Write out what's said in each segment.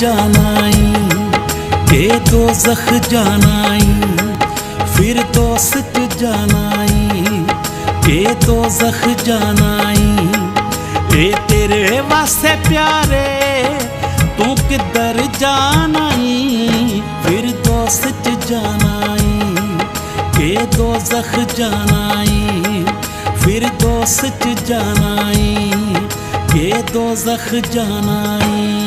जानाई, के दोज़ख जानाई, फिर दोस्त जानाई, के दोज़ख जानाई। ए तेरे वास्ते प्यारे तू किधर जानाई, फिर दोस्त जानाई, के दोज़ख जानाई, फिर दोस्त जानाई, के दोज़ख जानाई।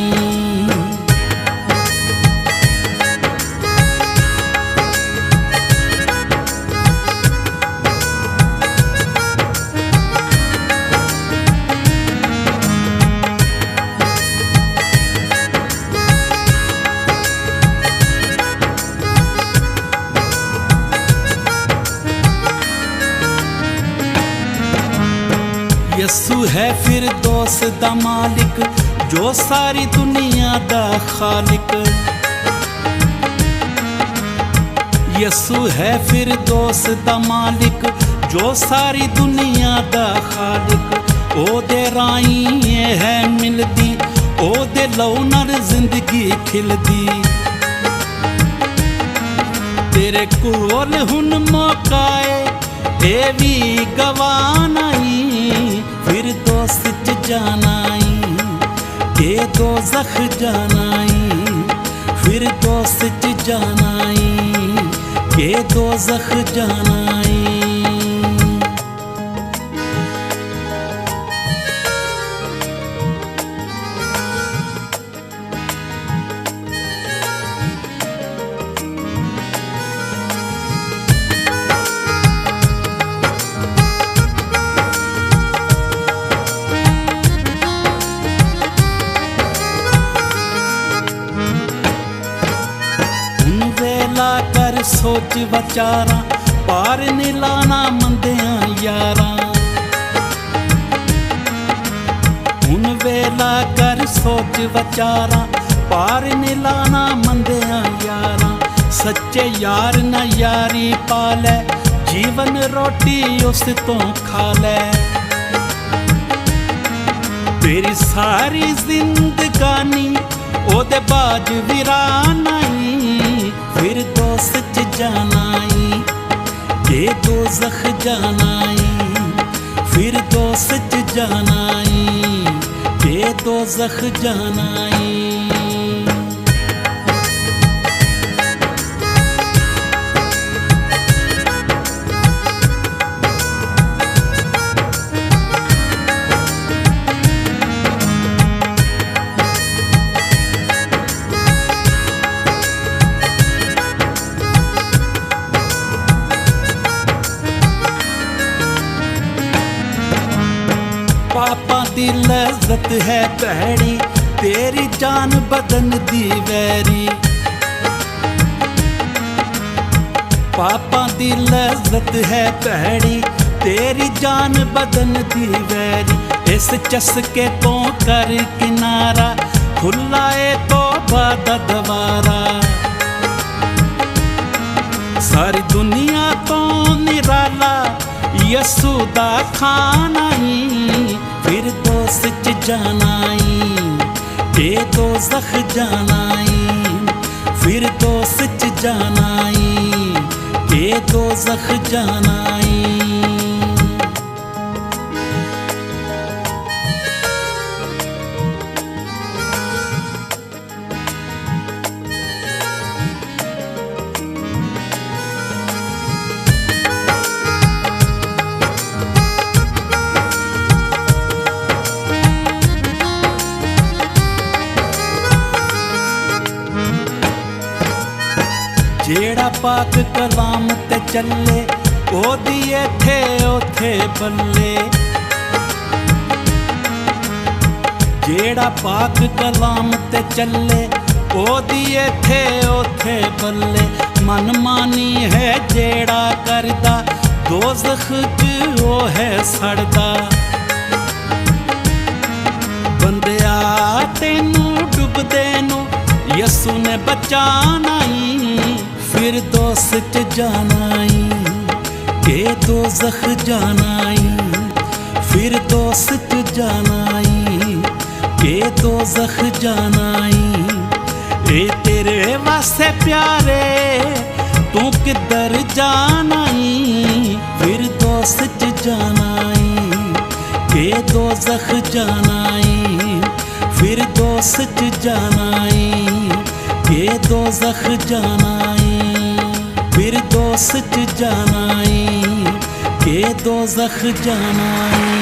यसू है फिर दोस्त दा मालिक, जो सारी दुनिया दा खालिक। यसू है फिर दोस्त दा मालिक, जो सारी दुनिया दा खालिक। ओ दे राई है मिलदी, ओ दे लहू नाल जिंदगी खिलदी। तेरे कोल हुन मौका ए भी गवानाई, फिर दोस्त जानाई, के दोज़ख जानाई, फिर दोस्त जानाई, के दोज़ख जानाई। कर सोच वचारा, पार नी लाना मंदियां यारा। हुन वेला कर सोच वचारा, पार नी लाना मंदियां यारा। सच्चे यार ना यारी पालै, जीवन रोटी उस तो खा लै। तेरी सारी जिंदगानी ओदे बाज वीरानाई, फिर दोस्त जानाई, के दोज़ख जानाई, फिर दोस्त जानाई, के दोज़ख जानाई। पापा दी लज़्ज़त है भैड़ी, तेरी जान बदन दी वैरी। पापा दी लज़्ज़त है भैड़ी, तेरी जान बदन दी वैरी। इस चस्के तो कर किनारा, खुला ए तो बाद दवारा। सारी दुनिया तो निराला यसू दा खानाई, फिर दोस्त जानाई, के दोज़ख जानाई, फिर दोस्त जानाई, के दोज़ख जानाई। जेड़ा पाक कलाम ते चले, ओदी इत्थे ओथे बल्ले। जेड़ा पाक कलाम ते चले, ओदी इत्थे ओथे बल्ले। मन मानी है जेड़ा करदा, दोज़ख च ओ है सड़दा। बंदिया तेनू डुबदे नू यसू ने बचानाई, फिर दोस्त जानाई, के दोज़ख जानाई, फिर दोस्त जानाई, के दोज़ख जानाई, ए तेरे वास्ते प्यारे तू किधर जाना ई, फिर दोस्त च जाना ई, के दोज़ख जाना ई, फिर दोस्त च जाना ई, के दोज़ख जाना ई, फिर दोस्त च जाना ई, के दोज़ख जाना ई।